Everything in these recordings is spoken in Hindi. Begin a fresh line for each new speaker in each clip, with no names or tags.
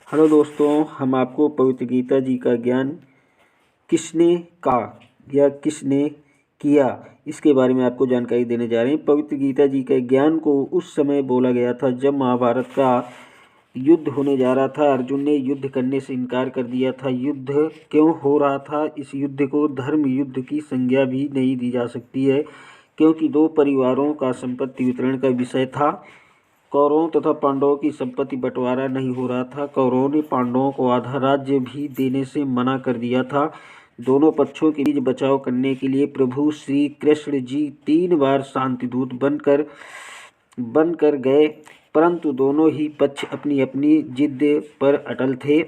हेलो दोस्तों, हम आपको पवित्र गीता जी का ज्ञान किसने कहा या किसने किया, इसके बारे में आपको जानकारी देने जा रहे हैं। पवित्र गीता जी के ज्ञान को उस समय बोला गया था जब महाभारत का युद्ध होने जा रहा था। अर्जुन ने युद्ध करने से इनकार कर दिया था। युद्ध क्यों हो रहा था? इस युद्ध को धर्म युद्ध की संज्ञा भी नहीं दी जा सकती है, क्योंकि दो परिवारों का संपत्ति वितरण का विषय था। कौरवों तथा पांडवों की संपत्ति बंटवारा नहीं हो रहा था। कौरवों ने पांडवों को आधा राज्य भी देने से मना कर दिया था। दोनों पक्षों के बीच बचाव करने के लिए प्रभु श्री कृष्ण जी 3 बार शांतिदूत बनकर गए, परंतु दोनों ही पक्ष अपनी अपनी जिद पर अटल थे।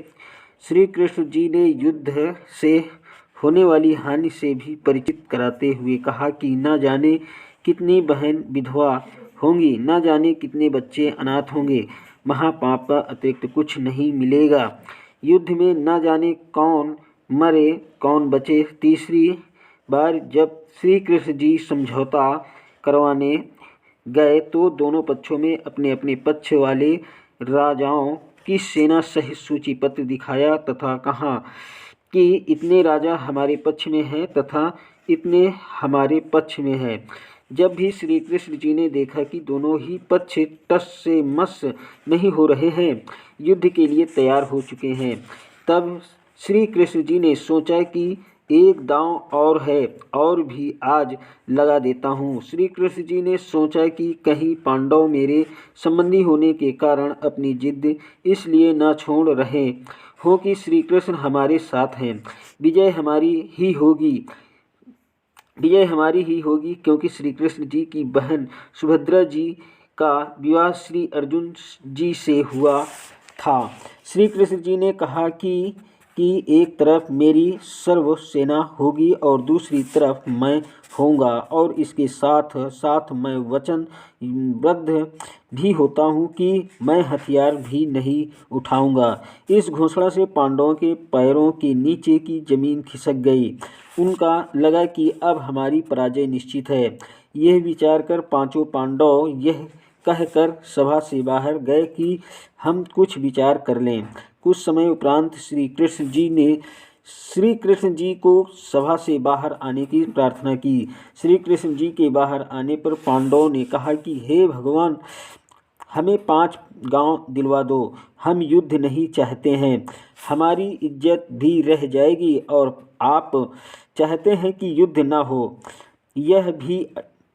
श्री कृष्ण जी ने युद्ध से होने वाली हानि से भी परिचित कराते हुए कहा कि न जाने कितनी बहन विधवा होंगी, न जाने कितने बच्चे अनाथ होंगे। महापाप का अतिरिक्त कुछ नहीं मिलेगा। युद्ध में न जाने कौन मरे कौन बचे। तीसरी बार जब श्री कृष्ण जी समझौता करवाने गए तो दोनों पक्षों में अपने अपने पक्ष वाले राजाओं की सेना सहित सूची पत्र दिखाया तथा कहा कि इतने राजा हमारे पक्ष में हैं तथा इतने हमारे पक्ष में हैं। जब भी श्री कृष्ण जी ने देखा कि दोनों ही पक्ष टस से मस नहीं हो रहे हैं, युद्ध के लिए तैयार हो चुके हैं, तब श्री कृष्ण जी ने सोचा कि एक दांव और है और भी आज लगा देता हूँ। श्री कृष्ण जी ने सोचा कि कहीं पांडव मेरे संबंधी होने के कारण अपनी जिद इसलिए न छोड़ रहे हो कि श्री कृष्ण हमारे साथ हैं। विजय हमारी ही होगी, क्योंकि श्री कृष्ण जी की बहन सुभद्रा जी का विवाह श्री अर्जुन जी से हुआ था। श्री कृष्ण जी ने कहा कि एक तरफ मेरी सर्व सेना होगी और दूसरी तरफ मैं होऊंगा, और इसके साथ साथ मैं वचनबद्ध भी होता हूँ कि मैं हथियार भी नहीं उठाऊंगा। इस घोषणा से पांडवों के पैरों के नीचे की जमीन खिसक गई। उनका लगा कि अब हमारी पराजय निश्चित है। यह विचार कर पांचों पांडव यह कहकर सभा से बाहर गए कि हम कुछ विचार कर लें। कुछ समय उपरांत श्री कृष्ण जी को सभा से बाहर आने की प्रार्थना की। श्री कृष्ण जी के बाहर आने पर पांडवों ने कहा कि हे भगवान, हमें 5 गांव दिलवा दो। हम युद्ध नहीं चाहते हैं, हमारी इज्जत भी रह जाएगी, और आप चाहते हैं कि युद्ध न हो, यह भी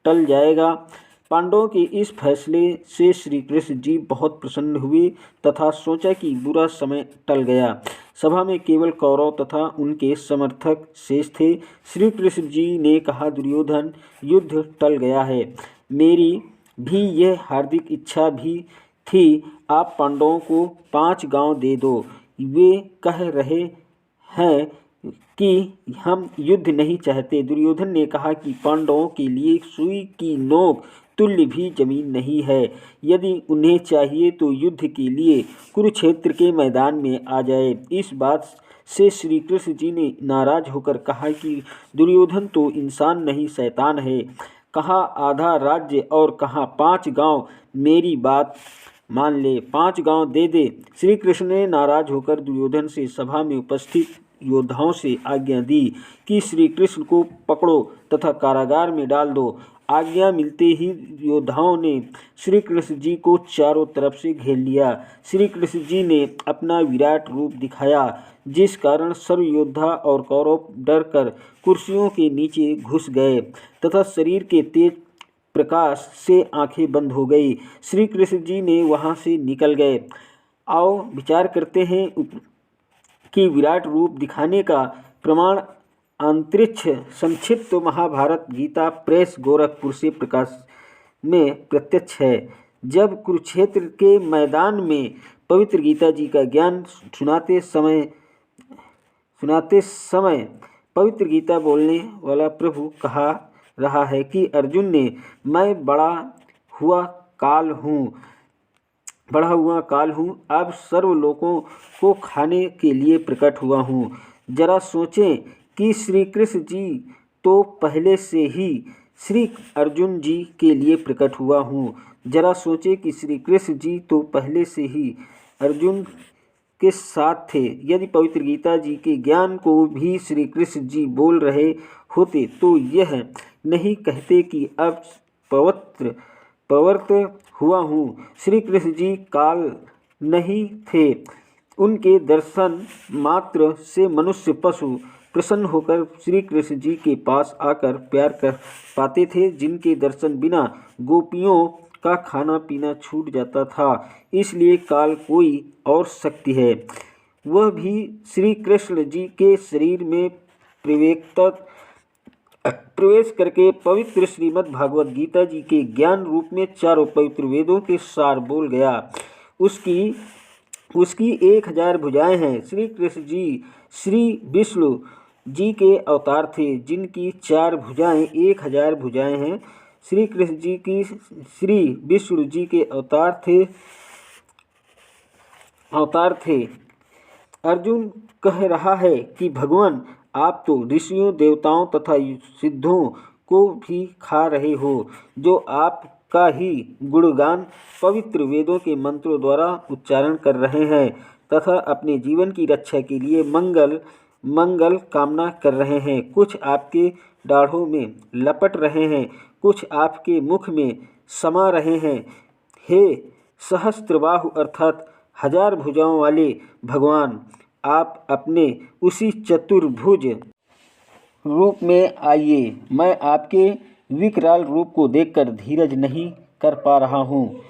टल जाएगा। पांडवों के इस फैसले से श्री कृष्ण जी बहुत प्रसन्न हुए तथा सोचा कि बुरा समय टल गया। सभा में केवल कौरव तथा उनके समर्थक शेष थे। श्री कृष्ण जी ने कहा, दुर्योधन, युद्ध टल गया है। मेरी भी यह हार्दिक इच्छा भी थी। आप पांडवों को 5 गांव दे दो। वे कह रहे हैं कि हम युद्ध नहीं चाहते। दुर्योधन ने कहा कि पांडवों के लिए सुई की नोक तुल्य भी जमीन नहीं है। यदि उन्हें चाहिए तो युद्ध के लिए कुरुक्षेत्र के मैदान में आ जाए। इस बात से श्री कृष्ण जी ने नाराज होकर कहा कि दुर्योधन तो इंसान नहीं शैतान है। कहाँ आधा राज्य और कहाँ 5 गांव। मेरी बात मान ले, 5 गांव दे दे। श्री कृष्ण ने नाराज होकर दुर्योधन से सभा में उपस्थित योद्धाओं से आज्ञा दी कि श्री कृष्ण को पकड़ो तथा कारागार में डाल दो। आज्ञा मिलते ही योद्धाओं ने श्री कृष्ण जी को चारों तरफ से घेर लिया। श्री कृष्ण जी ने अपना विराट रूप दिखाया, जिस कारण सर्व योद्धा और कौरव डरकर कुर्सियों के नीचे घुस गए तथा शरीर के तेज प्रकाश से आंखें बंद हो गई। श्री कृष्ण जी ने वहां से निकल गए। आओ विचार करते हैं कि विराट रूप दिखाने का प्रमाण अंतरिक्ष संक्षिप्त महाभारत गीता प्रेस गोरखपुर से प्रकाश में प्रत्यक्ष है। जब कुरुक्षेत्र के मैदान में पवित्र गीता जी का ज्ञान सुनाते समय पवित्र गीता बोलने वाला प्रभु कहा रहा है कि अर्जुन ने, मैं बढ़ा हुआ काल हूँ, अब सर्व लोगों को खाने के लिए प्रकट हुआ हूँ। जरा सोचें कि श्री कृष्ण जी तो पहले से ही श्री अर्जुन जी के लिए प्रकट हुआ हूँ। जरा सोचें कि श्री कृष्ण जी तो पहले से ही अर्जुन के साथ थे। यदि पवित्र गीता जी के ज्ञान को भी श्री कृष्ण जी बोल रहे होते तो यह नहीं कहते कि अब प्रवृत्त हुआ हूँ। श्री कृष्ण जी काल नहीं थे। उनके दर्शन मात्र से मनुष्य पशु प्रसन्न होकर श्री कृष्ण जी के पास आकर प्यार कर पाते थे, जिनके दर्शन बिना गोपियों का खाना पीना छूट जाता था। इसलिए काल कोई और शक्ति है, वह भी श्री कृष्ण जी के शरीर में प्रवेश करके पवित्र श्रीमद् भागवत गीता जी के ज्ञान रूप में चारों पवित्र वेदों के सार बोल गया। उसकी 1000 भुजाएं हैं। श्री कृष्ण जी श्री विष्णु जी के अवतार थे, जिनकी 4 भुजाएं 1000 भुजाएं हैं। श्री कृष्ण जी की श्री विष्णु जी के अवतार थे। अर्जुन कह रहा है कि भगवान आप तो ऋषियों देवताओं तथा सिद्धों को भी खा रहे हो, जो आपका ही गुणगान पवित्र वेदों के मंत्रों द्वारा उच्चारण कर रहे हैं तथा अपने जीवन की रक्षा के लिए मंगल कामना कर रहे हैं। कुछ आपके दाढ़ों में लपट रहे हैं, कुछ आपके मुख में समा रहे हैं। हे सहस्त्रबाहु अर्थात 1000 भुजाओं वाले भगवान, आप अपने उसी चतुर्भुज रूप में आइए। मैं आपके विकराल रूप को देखकर धीरज नहीं कर पा रहा हूँ।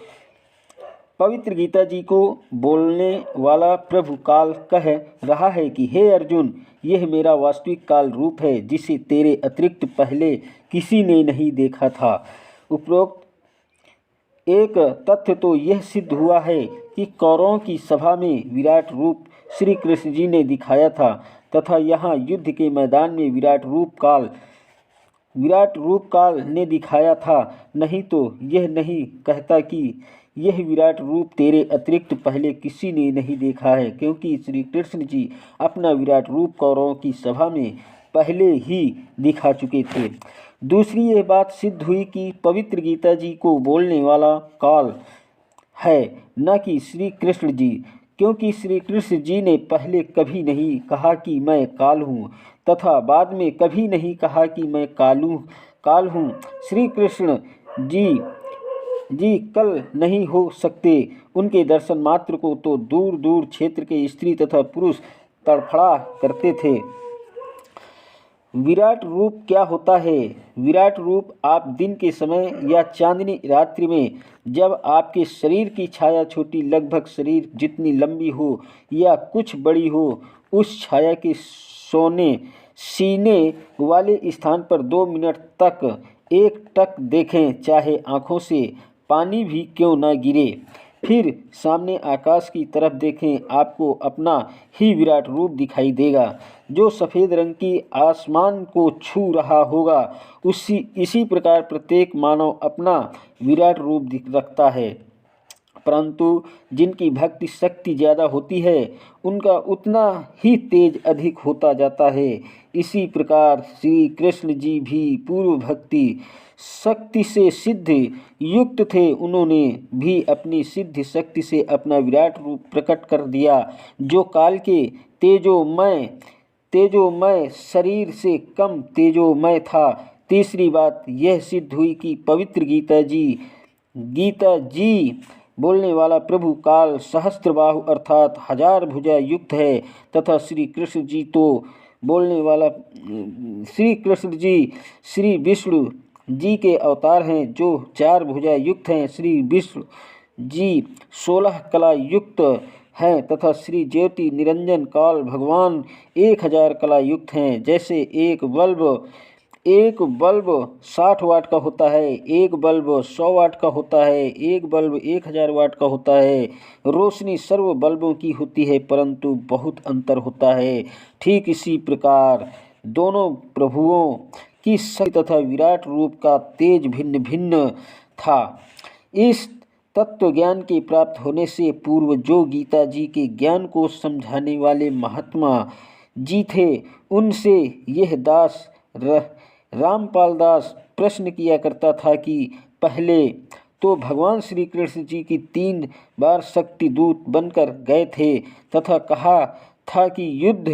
पवित्र गीता जी को बोलने वाला प्रभु काल कह रहा है कि हे अर्जुन, यह मेरा वास्तविक काल रूप है, जिसे तेरे अतिरिक्त पहले किसी ने नहीं देखा था। उपरोक्त एक तथ्य तो यह सिद्ध हुआ है कि कौरवों की सभा में विराट रूप श्री कृष्ण जी ने दिखाया था तथा यहाँ युद्ध के मैदान में विराट रूप काल ने दिखाया था। नहीं तो यह नहीं कहता कि यह विराट रूप तेरे अतिरिक्त पहले किसी ने नहीं देखा है, क्योंकि श्री कृष्ण जी अपना विराट रूप कौरवों की सभा में पहले ही दिखा चुके थे। दूसरी यह बात सिद्ध हुई कि पवित्र गीता जी को बोलने वाला काल है, न कि श्री कृष्ण जी, क्योंकि श्री कृष्ण जी ने पहले कभी नहीं कहा कि मैं काल हूँ तथा बाद में कभी नहीं कहा कि मैं काल हूँ। श्री कृष्ण जी कल नहीं हो सकते। उनके दर्शन मात्र को तो दूर दूर क्षेत्र के स्त्री तथा पुरुष तड़फड़ा करते थे। विराट रूप क्या होता है? विराट रूप आप दिन के समय या चांदनी रात्रि में, जब आपके शरीर की छाया छोटी लगभग शरीर जितनी लंबी हो या कुछ बड़ी हो, उस छाया के सीने वाले स्थान पर 2 मिनट तक एक टक देखें, चाहे आँखों से पानी भी क्यों न गिरे। फिर सामने आकाश की तरफ देखें, आपको अपना ही विराट रूप दिखाई देगा, जो सफ़ेद रंग की आसमान को छू रहा होगा। इसी प्रकार प्रत्येक मानव अपना विराट रूप रखता है, परंतु जिनकी भक्ति शक्ति ज़्यादा होती है, उनका उतना ही तेज अधिक होता जाता है। इसी प्रकार श्री कृष्ण जी भी पूर्व भक्ति शक्ति से सिद्ध युक्त थे। उन्होंने भी अपनी सिद्ध शक्ति से अपना विराट रूप प्रकट कर दिया, जो काल के तेजोमय शरीर से कम तेजोमय था। तीसरी बात यह सिद्ध हुई कि पवित्र गीता जी बोलने वाला प्रभु काल सहस्त्रबाहु अर्थात 1000 भुजा युक्त है तथा श्री कृष्ण जी तो बोलने वाला श्री कृष्ण जी श्री विष्णु जी के अवतार हैं, जो 4 भुजा युक्त हैं। श्री विष्णु जी 16 कला युक्त हैं तथा श्री ज्योति निरंजन काल भगवान 1000 कला युक्त हैं। जैसे एक बल्ब 60 वाट का होता है, एक बल्ब 100 वाट का होता है, एक बल्ब 1000 वाट का होता है। रोशनी सर्व बल्बों की होती है, परंतु बहुत अंतर होता है। ठीक इसी प्रकार दोनों प्रभुओं की शक्ति तथा विराट रूप का तेज भिन्न भिन्न था। इस तत्व ज्ञान के प्राप्त होने से पूर्व जो गीता जी के ज्ञान को समझाने वाले महात्मा जी थे, उनसे यह दास रामपाल दास प्रश्न किया करता था कि पहले तो भगवान श्री कृष्ण जी की 3 बार शक्ति दूत बनकर गए थे तथा कहा था कि युद्ध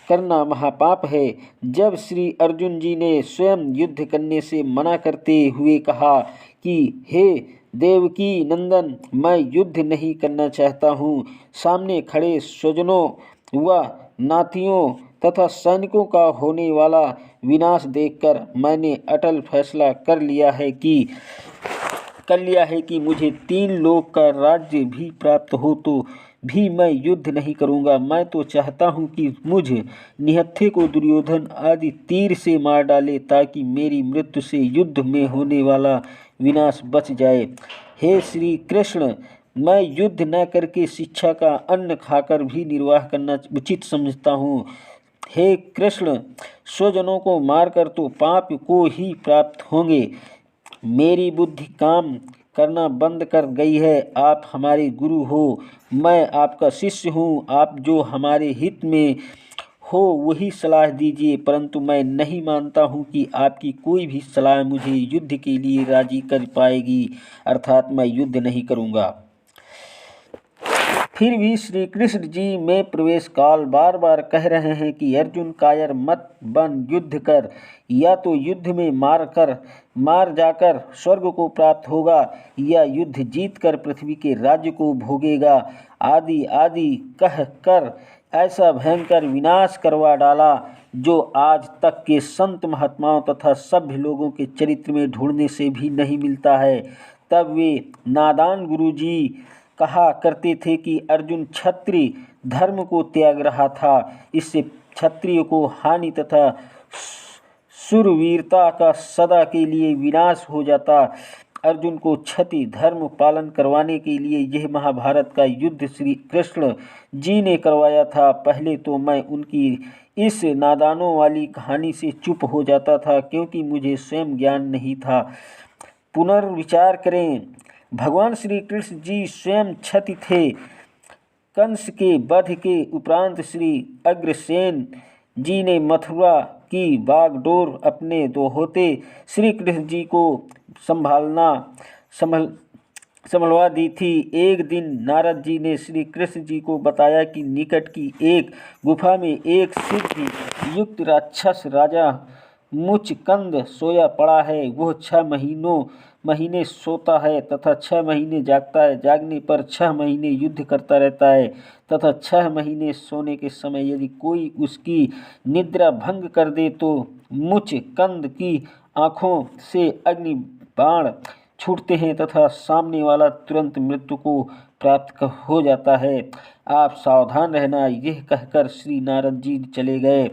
करना महापाप है। जब श्री अर्जुन जी ने स्वयं युद्ध करने से मना करते हुए कहा कि हे देवकी नंदन, मैं युद्ध नहीं करना चाहता हूँ, सामने खड़े स्वजनों व नातियों तथा सैनिकों का होने वाला विनाश देखकर मैंने अटल फैसला कर लिया है कि मुझे 3 लोक का राज्य भी प्राप्त हो तो भी मैं युद्ध नहीं करूंगा। मैं तो चाहता हूं कि मुझ निहत्थे को दुर्योधन आदि तीर से मार डाले ताकि मेरी मृत्यु से युद्ध में होने वाला विनाश बच जाए। हे श्री कृष्ण, मैं युद्ध न करके शिक्षा का अन्न खाकर भी निर्वाह करना उचित समझता हूँ। हे कृष्ण, स्वजनों को मारकर तो पाप को ही प्राप्त होंगे। मेरी बुद्धि काम करना बंद कर गई है। आप हमारे गुरु हो, मैं आपका शिष्य हूँ। आप जो हमारे हित में हो वही सलाह दीजिए, परंतु मैं नहीं मानता हूँ कि आपकी कोई भी सलाह मुझे युद्ध के लिए राजी कर पाएगी, अर्थात मैं युद्ध नहीं करूँगा। फिर भी श्री कृष्ण जी में प्रवेश काल बार बार कह रहे हैं कि अर्जुन कायर मत बन, युद्ध कर, या तो युद्ध में मार जाकर स्वर्ग को प्राप्त होगा या युद्ध जीत कर पृथ्वी के राज्य को भोगेगा, आदि आदि कह कर ऐसा भयंकर विनाश करवा डाला जो आज तक के संत महात्माओं तथा सभ्य लोगों के चरित्र में ढूंढने से भी नहीं मिलता है। तब वे नादान गुरुजी कहा करते थे कि अर्जुन क्षत्रिय धर्म को त्याग रहा था, इससे क्षत्रिय को हानि तथा शूरवीरता का सदा के लिए विनाश हो जाता। अर्जुन को क्षति धर्म पालन करवाने के लिए यह महाभारत का युद्ध श्री कृष्ण जी ने करवाया था। पहले तो मैं उनकी इस नादानों वाली कहानी से चुप हो जाता था क्योंकि मुझे स्वयं ज्ञान नहीं था। पुनर्विचार करें, भगवान श्री कृष्ण जी स्वयं क्षति थे। कंस के वध के उपरांत श्री अग्रसेन जी ने मथुरा की बागडोर अपने दोहते श्री कृष्ण जी को संभलवा दी थी। एक दिन नारद जी ने श्री कृष्ण जी को बताया कि निकट की एक गुफा में एक सिद्धि युक्त राक्षस राजा मुचकंद सोया पड़ा है। वह 6 महीने सोता है तथा 6 महीने जागता है। जागने पर 6 महीने युद्ध करता रहता है तथा 6 महीने सोने के समय यदि कोई उसकी निद्रा भंग कर दे तो मुचकंद की आँखों से अग्नि बाण छूटते हैं तथा सामने वाला तुरंत मृत्यु को प्राप्त हो जाता है। आप सावधान रहना। यह कहकर श्री नारद जी चले गए।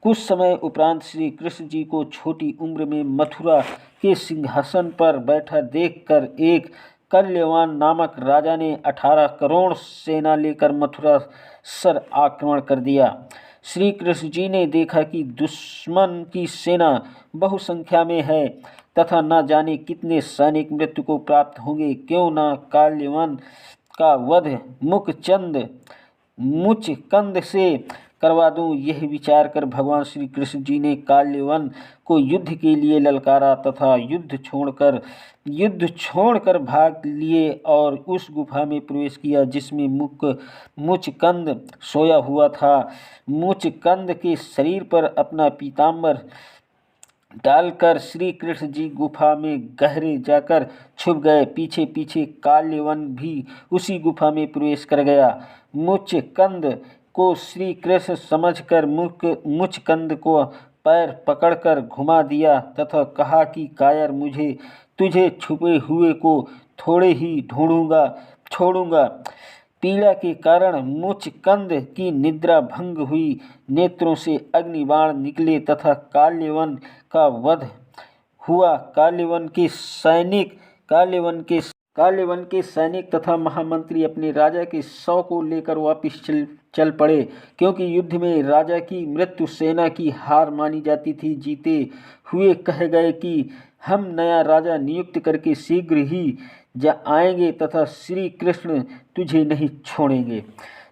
कुछ समय उपरांत श्री कृष्ण जी को छोटी उम्र में मथुरा के सिंहासन पर बैठा देखकर एक कल्यवान नामक राजा ने 18 करोड़ सेना लेकर मथुरा सर आक्रमण कर दिया। श्री कृष्ण जी ने देखा कि दुश्मन की सेना बहुसंख्या में है तथा न जाने कितने सैनिक मृत्यु को प्राप्त होंगे। क्यों न काल्यवन का वध मुचकंद से करवा दूं। यह विचार कर भगवान श्री कृष्ण जी ने काल्यवन को युद्ध के लिए ललकारा तथा युद्ध छोड़कर भाग लिए और उस गुफा में प्रवेश किया जिसमें मुचकंद सोया हुआ था। मुचकंद के शरीर पर अपना पीताम्बर डालकर श्री कृष्ण जी गुफा में गहरे जाकर छुप गए। पीछे पीछे काल्यवन भी उसी गुफा में प्रवेश कर गया। मुचकंद को श्री कृष्ण समझकर मुचकंद को पैर पकड़कर घुमा दिया तथा कहा कि कायर, मुझे तुझे छुपे हुए को थोड़े ही छोड़ूंगा। पीड़ा के कारण मुचकंद की निद्रा भंग हुई, नेत्रों से अग्निबाण निकले तथा काल्यवन का वध हुआ। काल्यवन के सैनिक तथा महामंत्री अपने राजा के शव को लेकर वापिस चल पड़े क्योंकि युद्ध में राजा की मृत्यु सेना की हार मानी जाती थी। जीते हुए कह गए कि हम नया राजा नियुक्त करके शीघ्र ही आएंगे तथा श्री कृष्ण तुझे नहीं छोड़ेंगे।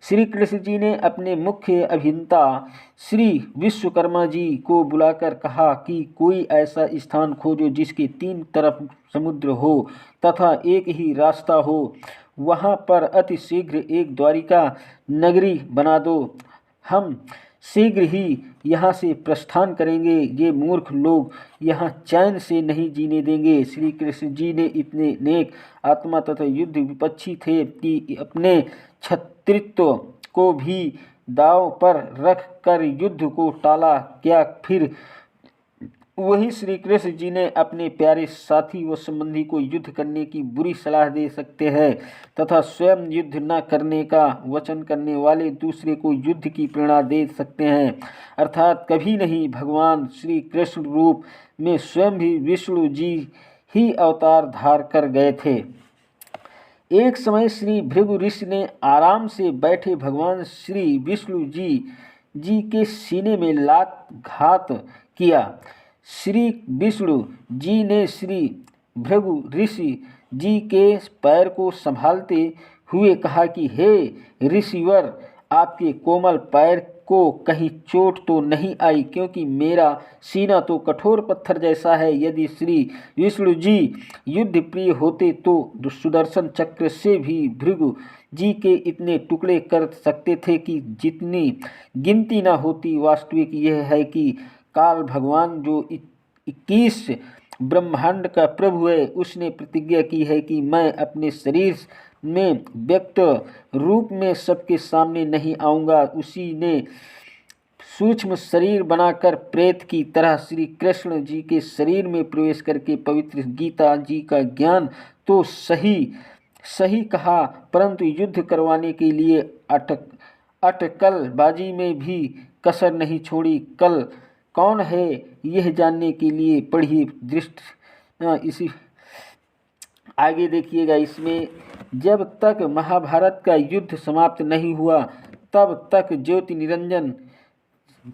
श्री कृष्ण जी ने अपने मुख्य अभियंता श्री विश्वकर्मा जी को बुलाकर कहा कि कोई ऐसा स्थान खोजो जिसके 3 तरफ समुद्र हो तथा एक ही रास्ता हो। वहाँ पर अति शीघ्र एक द्वारिका नगरी बना दो। हम शीघ्र ही यहाँ से प्रस्थान करेंगे। ये मूर्ख लोग यहाँ चैन से नहीं जीने देंगे। श्री कृष्ण जी ने इतने नेक आत्मा तथा युद्ध विपक्षी थे कि अपने क्षत्रित्व को भी दांव पर रख कर युद्ध को टाला। क्या फिर वही श्री कृष्ण जी ने अपने प्यारे साथी व संबंधी को युद्ध करने की बुरी सलाह दे सकते हैं तथा स्वयं युद्ध न करने का वचन करने वाले दूसरे को युद्ध की प्रेरणा दे सकते हैं? अर्थात कभी नहीं। भगवान श्री कृष्ण रूप में स्वयं भी विष्णु जी ही अवतार धार कर गए थे। एक समय श्री भृगु ऋषि ने आराम से बैठे भगवान श्री विष्णु जी के सीने में लात घात किया। श्री विष्णु जी ने श्री भृगु ऋषि जी के पैर को संभालते हुए कहा कि हे ऋषिवर, आपके कोमल पैर को कहीं चोट तो नहीं आई? क्योंकि मेरा सीना तो कठोर पत्थर जैसा है। यदि श्री विष्णु जी युद्ध प्रिय होते तो सुदर्शन चक्र से भी भृगु जी के इतने टुकड़े कर सकते थे कि जितनी गिनती न होती। वास्तविक यह है कि काल भगवान जो 21 ब्रह्मांड का प्रभु है, उसने प्रतिज्ञा की है कि मैं अपने शरीर में व्यक्त रूप में सबके सामने नहीं आऊँगा। उसी ने सूक्ष्म शरीर बनाकर प्रेत की तरह श्री कृष्ण जी के शरीर में प्रवेश करके पवित्र गीता जी का ज्ञान तो सही कहा, परंतु युद्ध करवाने के लिए अटकलबाजी में भी कसर नहीं छोड़ी। कल कौन है यह जानने के लिए पढ़िए दृष्ट इसी आगे देखिएगा। इसमें जब तक महाभारत का युद्ध समाप्त नहीं हुआ तब तक ज्योति निरंजन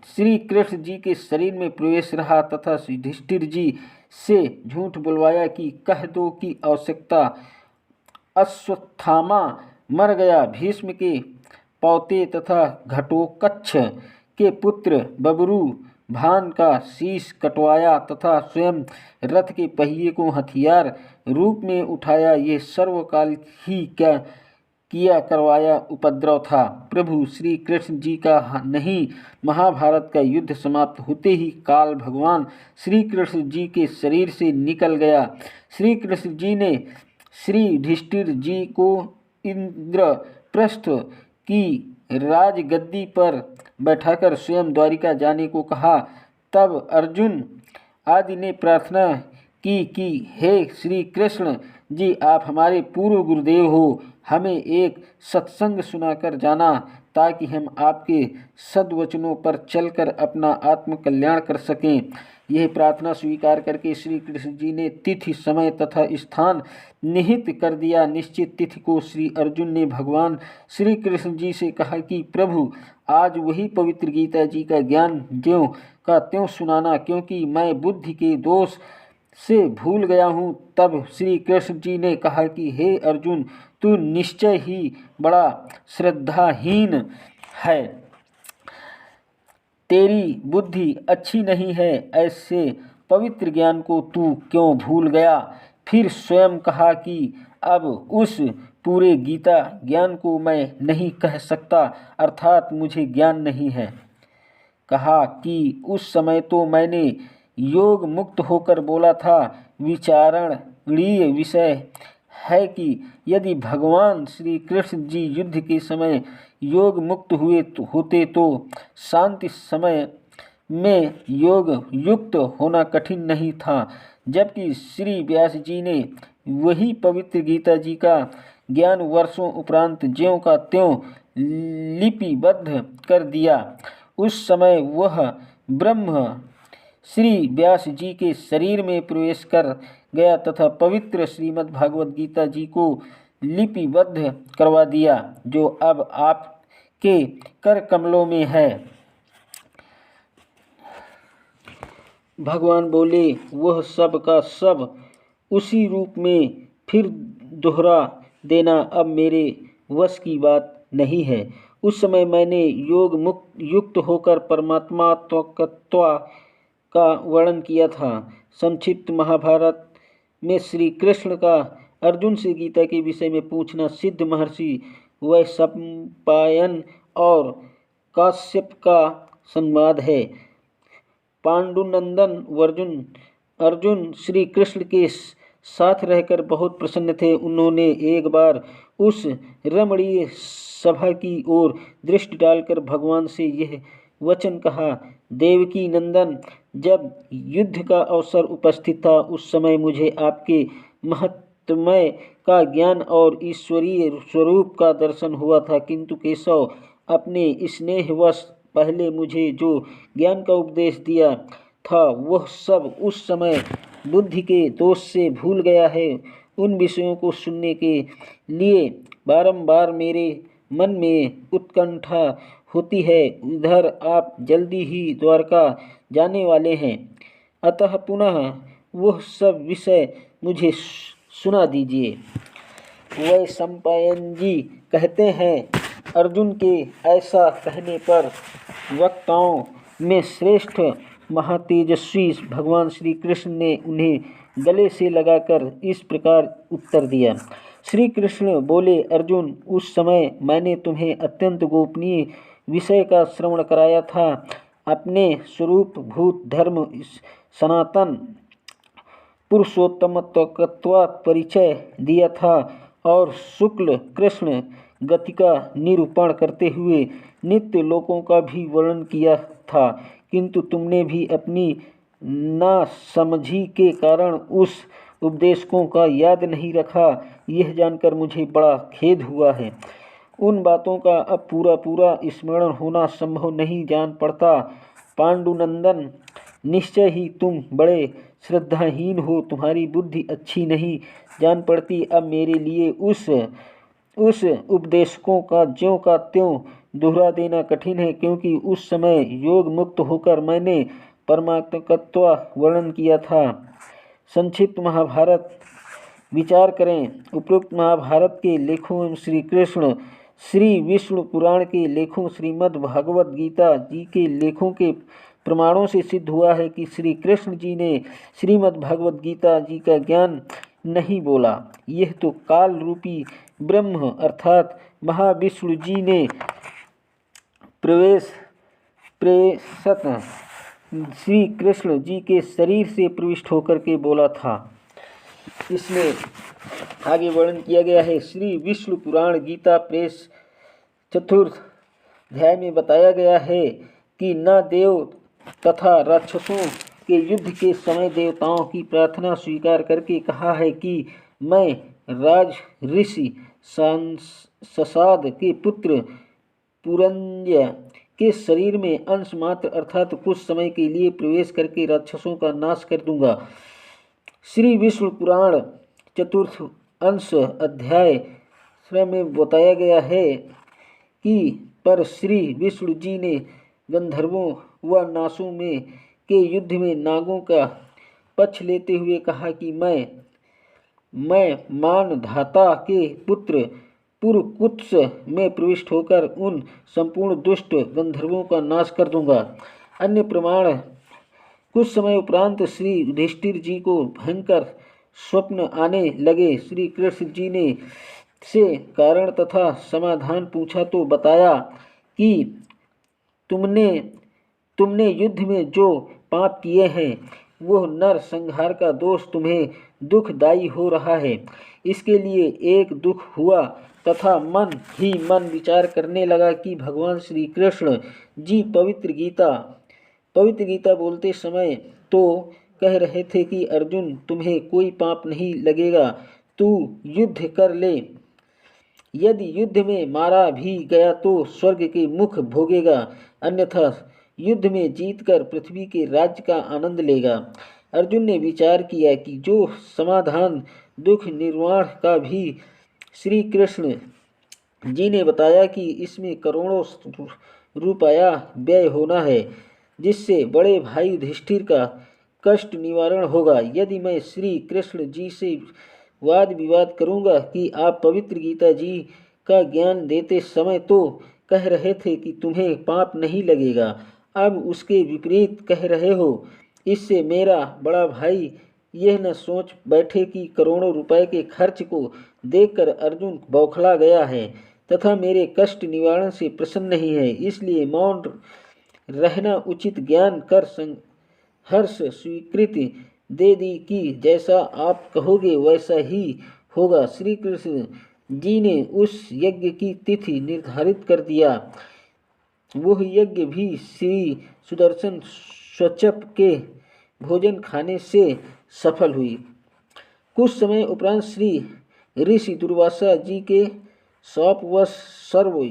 श्री कृष्ण जी के शरीर में प्रवेश रहा तथा युधिष्ठिर जी से झूठ बुलवाया कि कह दो कि आवश्यकता अश्वत्थामा मर गया। भीष्म के पौते तथा घटोत्कच के पुत्र बबरू भान का शीश कटवाया तथा स्वयं रथ के पहिए को हथियार रूप में उठाया। ये सर्वकाल ही क्या किया करवाया उपद्रव था। प्रभु श्री कृष्ण जी का नहीं। महाभारत का युद्ध समाप्त होते ही काल भगवान श्री कृष्ण जी के शरीर से निकल गया। श्री कृष्ण जी ने श्री युधिष्ठिर जी को इंद्रप्रस्थ की राजगद्दी पर बैठाकर स्वयं द्वारिका जाने को कहा। तब अर्जुन आदि ने प्रार्थना की कि हे श्री कृष्ण जी, आप हमारे पूर्व गुरुदेव हो, हमें एक सत्संग सुनाकर जाना ताकि हम आपके सद्वचनों पर चलकर अपना आत्मकल्याण कर सकें। यह प्रार्थना स्वीकार करके श्री कृष्ण जी ने तिथि, समय तथा स्थान निहित कर दिया। निश्चित तिथि को श्री अर्जुन ने भगवान श्री कृष्ण जी से कहा कि प्रभु, आज वही पवित्र गीता जी का ज्ञान ज्यों का त्यों सुनाना, क्योंकि मैं बुद्धि के दोष से भूल गया हूँ। तब श्री कृष्ण जी ने कहा कि हे अर्जुन, तू निश्चय ही बड़ा श्रद्धाहीन है, तेरी बुद्धि अच्छी नहीं है, ऐसे पवित्र ज्ञान को तू क्यों भूल गया? फिर स्वयं कहा कि अब उस पूरे गीता ज्ञान को मैं नहीं कह सकता, अर्थात मुझे ज्ञान नहीं है। कहा कि उस समय तो मैंने योग मुक्त होकर बोला था। विचारणीय विषय है कि यदि भगवान श्री कृष्ण जी युद्ध के समय योग मुक्त होते तो शांति समय में योग युक्त होना कठिन नहीं था। जबकि श्री व्यास जी ने वही पवित्र गीता जी का ज्ञान वर्षों उपरांत ज्यों का त्यों लिपिबद्ध कर दिया। उस समय वह ब्रह्म श्री व्यास जी के शरीर में प्रवेश कर गया तथा पवित्र श्रीमद् भागवत गीता जी को लिपिबद्ध करवा दिया, जो अब आपके कर कमलों में है। भगवान बोले, वह सब का सब उसी रूप में फिर दोहरा देना अब मेरे वश की बात नहीं है। उस समय मैंने योग मुक्त युक्त होकर परमात्मा तत्व का वर्णन किया था। संक्षिप्त महाभारत में श्री कृष्ण का अर्जुन से गीता के विषय में पूछना सिद्ध महर्षि वैशंपायन और काश्यप का संवाद है। पांडुनंदन अर्जुन श्री कृष्ण के साथ रहकर बहुत प्रसन्न थे। उन्होंने एक बार उस रमणीय सभा की ओर दृष्टि डालकर भगवान से यह वचन कहा, देवकी नंदन, जब युद्ध का अवसर उपस्थित था उस समय मुझे आपके महत्मय का ज्ञान और ईश्वरीय स्वरूप का दर्शन हुआ था, किंतु केशव अपने स्नेहवश पहले मुझे जो ज्ञान का उपदेश दिया था वह सब उस समय बुद्धि के दोष से भूल गया है। उन विषयों को सुनने के लिए बारंबार मेरे मन में उत्कंठा होती है। इधर आप जल्दी ही द्वारका जाने वाले हैं, अतः पुनः वह सब विषय मुझे सुना दीजिए। वैशंपायन जी कहते हैं, अर्जुन के ऐसा कहने पर वक्ताओं में श्रेष्ठ महातेजस्वी भगवान श्री कृष्ण ने उन्हें गले से लगाकर इस प्रकार उत्तर दिया। श्री कृष्ण बोले, अर्जुन, उस समय मैंने तुम्हें अत्यंत गोपनीय विषय का श्रवण कराया था। अपने स्वरूप भूत धर्म सनातन पुरुषोत्तमत्व परिचय दिया था और शुक्ल कृष्ण गति का निरूपण करते हुए नित्य लोकों का भी वर्णन किया था, किंतु तुमने भी अपनी नासमझी के कारण उस उपदेशकों का याद नहीं रखा। यह जानकर मुझे बड़ा खेद हुआ है। उन बातों का अब पूरा स्मरण होना संभव नहीं जान पड़ता। पांडुनंदन, निश्चय ही तुम बड़े श्रद्धाहीन हो, तुम्हारी बुद्धि अच्छी नहीं जान पड़ती। अब मेरे लिए उस उपदेशकों का ज्यों का त्यों दोहरा देना कठिन है, क्योंकि उस समय योग मुक्त होकर मैंने परमात्मत्व वर्णन किया था। संक्षिप्त महाभारत विचार करें। उपरोक्त महाभारत के लेखों एवं श्री कृष्ण श्री विष्णु पुराण के लेखों, श्रीमद् भागवत गीता जी के लेखों के प्रमाणों से सिद्ध हुआ है कि श्री कृष्ण जी ने श्रीमद् भागवत गीता जी का ज्ञान नहीं बोला। यह तो काल रूपी ब्रह्म अर्थात महाविष्णु जी ने प्रेषत श्री कृष्ण जी के शरीर से प्रविष्ट होकर के बोला था। इसमें आगे वर्णन किया गया है। श्री विष्णु पुराण गीता प्रेस चतुर्थ अध्याय में बताया गया है कि न देव तथा राक्षसों के युद्ध के समय देवताओं की प्रार्थना स्वीकार करके कहा है कि मैं राज ऋषि ससाद के पुत्र पुरंजय के शरीर में अंश मात्र अर्थात कुछ समय के लिए प्रवेश करके राक्षसों का नाश कर दूंगा। श्री विष्णु पुराण चतुर्थ अंश अध्याय में बताया गया है कि पर श्री विष्णु जी ने गंधर्वों व नासों में के युद्ध में नागों का पक्ष लेते हुए कहा कि मैं मानधाता के पुत्र पुरकुत्स में प्रविष्ट होकर उन संपूर्ण दुष्ट गंधर्वों का नाश कर दूंगा। अन्य प्रमाण, कुछ समय उपरांत श्री युधिष्ठिर जी को भयंकर स्वप्न आने लगे। श्री कृष्ण जी ने से कारण तथा समाधान पूछा तो बताया कि तुमने युद्ध में जो पाप किए हैं वह नर संहार का दोष तुम्हें दुखदायी हो रहा है। इसके लिए एक दुख हुआ तथा मन ही मन विचार करने लगा कि भगवान श्री कृष्ण जी पवित्र गीता बोलते समय तो कह रहे थे कि अर्जुन, तुम्हें कोई पाप नहीं लगेगा, तू युद्ध कर ले। यदि युद्ध में मारा भी गया तो स्वर्ग के मुख भोगेगा, अन्यथा युद्ध में जीतकर पृथ्वी के राज्य का आनंद लेगा। अर्जुन ने विचार किया कि जो समाधान दुख निर्वाण का भी श्री कृष्ण जी ने बताया कि इसमें करोड़ों रुपया व्यय होना है, जिससे बड़े भाई युधिष्ठिर का कष्ट निवारण होगा। यदि मैं श्री कृष्ण जी से वाद विवाद करूंगा कि आप पवित्र गीता जी का ज्ञान देते समय तो कह रहे थे कि तुम्हें पाप नहीं लगेगा, अब उसके विपरीत कह रहे हो। इससे मेरा बड़ा भाई यह न सोच बैठे कि करोड़ों रुपए के खर्च को देखकर अर्जुन बौखला गया है तथा मेरे कष्ट निवारण से प्रसन्न नहीं है, इसलिए मौन रहना उचित ज्ञान कर हर्ष स्वीकृति दे दी कि जैसा आप कहोगे वैसा ही होगा। श्री कृष्ण जी ने उस यज्ञ की तिथि निर्धारित कर दिया। वह यज्ञ भी श्री सुदर्शन स्वचप के भोजन खाने से सफल हुई। कुछ समय उपरांत श्री ऋषि दुर्वासा जी के शापवश सर्व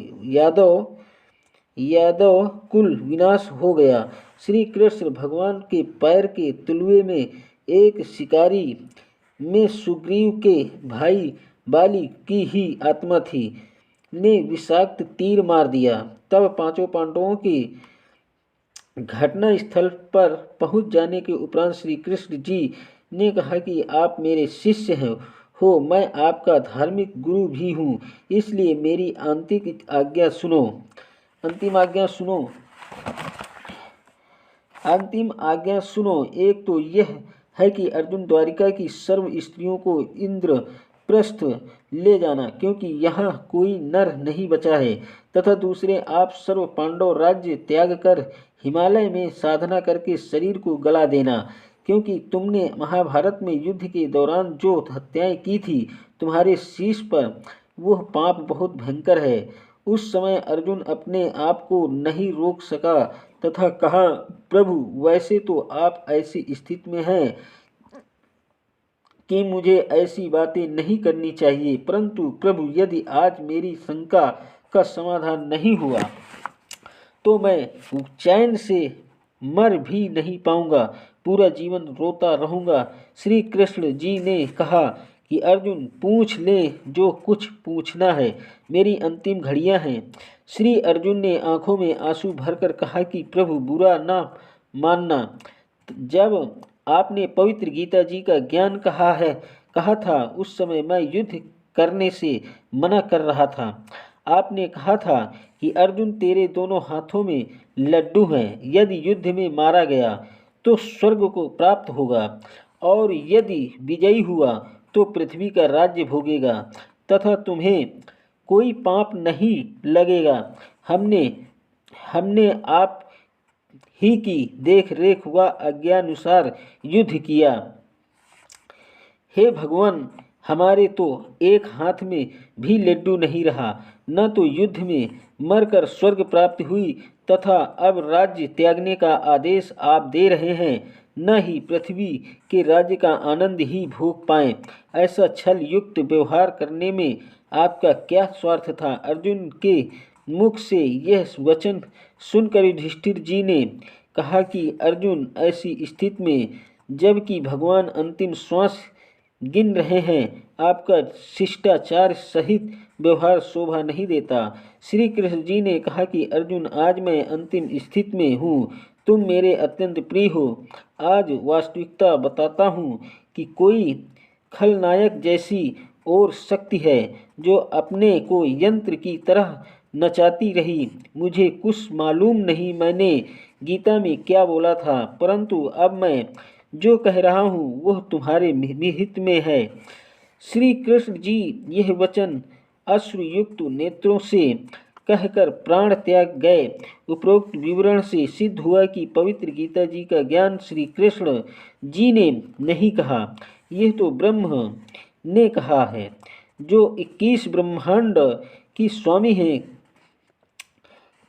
यादव कुल विनाश हो गया। श्री कृष्ण भगवान के पैर के तलुए में एक शिकारी में सुग्रीव के भाई बाली की ही आत्मा थी ने विषाक्त तीर मार दिया। तब पांचों पांडवों के घटना स्थल पर पहुंच जाने के उपरांत श्री कृष्ण जी ने कहा कि आप मेरे शिष्य हैं हो, मैं आपका धार्मिक गुरु भी हूँ, इसलिए मेरी अंतिम आज्ञा सुनो। अंतिम आज्ञा सुनो। एक तो यह है कि अर्जुन द्वारिका की सर्व स्त्रियों को इंद्रप्रस्थ ले जाना, क्योंकि यहाँ कोई नर नहीं बचा है, तथा दूसरे आप सर्व पांडव राज्य त्याग कर हिमालय में साधना करके शरीर को गला देना, क्योंकि तुमने महाभारत में युद्ध के दौरान जो हत्याएं की थी तुम्हारे शीश पर वह पाप बहुत भयंकर है। उस समय अर्जुन अपने आप को नहीं रोक सका तथा कहा, प्रभु वैसे तो आप ऐसी स्थिति में हैं कि मुझे ऐसी बातें नहीं करनी चाहिए, परंतु प्रभु यदि आज मेरी शंका का समाधान नहीं हुआ तो मैं चैन से मर भी नहीं पाऊंगा, पूरा जीवन रोता रहूंगा। श्री कृष्ण जी ने कहा कि अर्जुन पूछ ले जो कुछ पूछना है, मेरी अंतिम घड़ियां हैं। श्री अर्जुन ने आंखों में आंसू भरकर कहा कि प्रभु बुरा ना मानना, जब आपने पवित्र गीता जी का ज्ञान कहा था उस समय मैं युद्ध करने से मना कर रहा था। आपने कहा था कि अर्जुन तेरे दोनों हाथों में लड्डू हैं, यदि युद्ध में मारा गया तो स्वर्ग को प्राप्त होगा और यदि विजयी हुआ तो पृथ्वी का राज्य भोगेगा तथा तुम्हें कोई पाप नहीं लगेगा। हमने आप ही की देख रेख व आज्ञानुसार युद्ध किया। हे भगवान, हमारे तो एक हाथ में भी लड्डू नहीं रहा, न तो युद्ध में मरकर स्वर्ग प्राप्ति हुई तथा अब राज्य त्यागने का आदेश आप दे रहे हैं, न ही पृथ्वी के राज्य का आनंद ही भोग पाएं। ऐसा छल युक्त व्यवहार करने में आपका क्या स्वार्थ था? अर्जुन के मुख से यह वचन सुनकर युधिष्ठिर जी ने कहा कि अर्जुन, ऐसी स्थिति में जबकि भगवान अंतिम श्वास गिन रहे हैं, आपका शिष्टाचार सहित व्यवहार शोभा नहीं देता। श्री कृष्ण जी ने कहा कि अर्जुन, आज मैं अंतिम स्थिति में हूँ, तुम मेरे अत्यंत प्रिय हो। आज वास्तविकता बताता हूँ कि कोई खलनायक जैसी और शक्ति है जो अपने को यंत्र की तरह नचाती रही। मुझे कुछ मालूम नहीं मैंने गीता में क्या बोला था, परंतु अब मैं जो कह रहा हूँ वह तुम्हारे हित में है। श्री कृष्ण जी यह वचन अश्रुयुक्त नेत्रों से कहकर प्राण त्याग गए। उपरोक्त विवरण से सिद्ध हुआ कि पवित्र गीता जी का ज्ञान श्री कृष्ण जी ने नहीं कहा, यह तो ब्रह्म ने कहा है, जो 21 ब्रह्मांड की स्वामी है।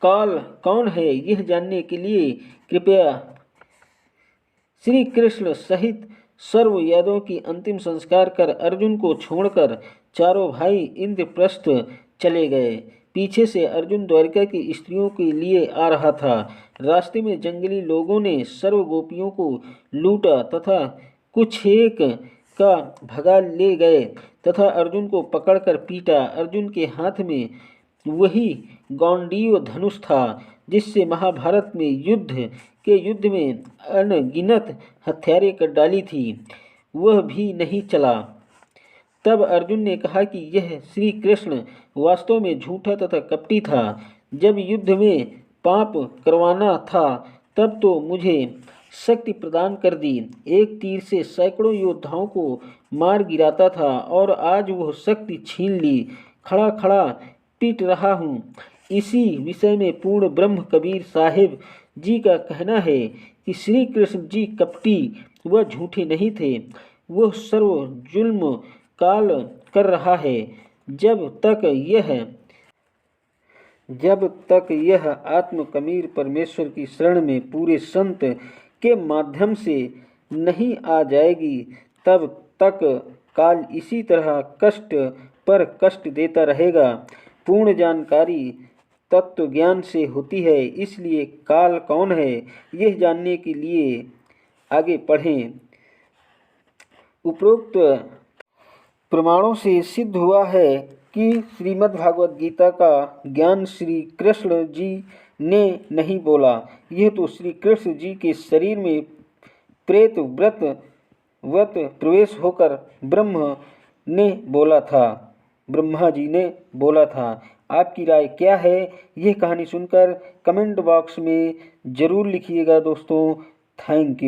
काल कौन है यह जानने के लिए कृपया श्री कृष्ण सहित सर्व यादवों की अंतिम संस्कार कर अर्जुन को छोड़कर चारों भाई इंद्रप्रस्थ चले गए। पीछे से अर्जुन द्वारिका की स्त्रियों के लिए आ रहा था। रास्ते में जंगली लोगों ने सर्व गोपियों को लूटा तथा कुछ एक का भगा ले गए तथा अर्जुन को पकड़कर पीटा। अर्जुन के हाथ में वही गांडीव धनुष था जिससे महाभारत में युद्ध में अनगिनत हत्यारें कर डाली थी, वह भी नहीं चला। तब अर्जुन ने कहा कि यह श्री कृष्ण वास्तव में झूठा तथा कपटी था। जब युद्ध में पाप करवाना था तब तो मुझे शक्ति प्रदान कर दी। एक तीर से सैकड़ों योद्धाओं को मार गिराता था और आज वह शक्ति छीन ली। खड़ा खड़ा पीट रहा हूँ। इसी विषय में पूर्ण ब्रह्म कबीर साहिब जी का कहना है कि श्री कृष्ण जी कपटी व झूठे नहीं थे। वह सर्व जुल्म काल कर रहा है। जब तक यह आत्म कबीर परमेश्वर की शरण में पूरे संत के माध्यम से नहीं आ जाएगी, तब तक काल इसी तरह कष्ट पर कष्ट देता रहेगा। पूर्ण जानकारी तत्व ज्ञान से होती है, इसलिए काल कौन है यह जानने के लिए आगे पढ़ें। उपरोक्त प्रमाणों से सिद्ध हुआ है कि श्रीमद्भागवत गीता का ज्ञान श्री कृष्ण जी ने नहीं बोला, यह तो श्री कृष्ण जी के शरीर में प्रेत व्रत प्रवेश होकर ब्रह्मा जी ने बोला था। आपकी राय क्या है, यह कहानी सुनकर कमेंट बॉक्स में ज़रूर लिखिएगा दोस्तों। Thank you.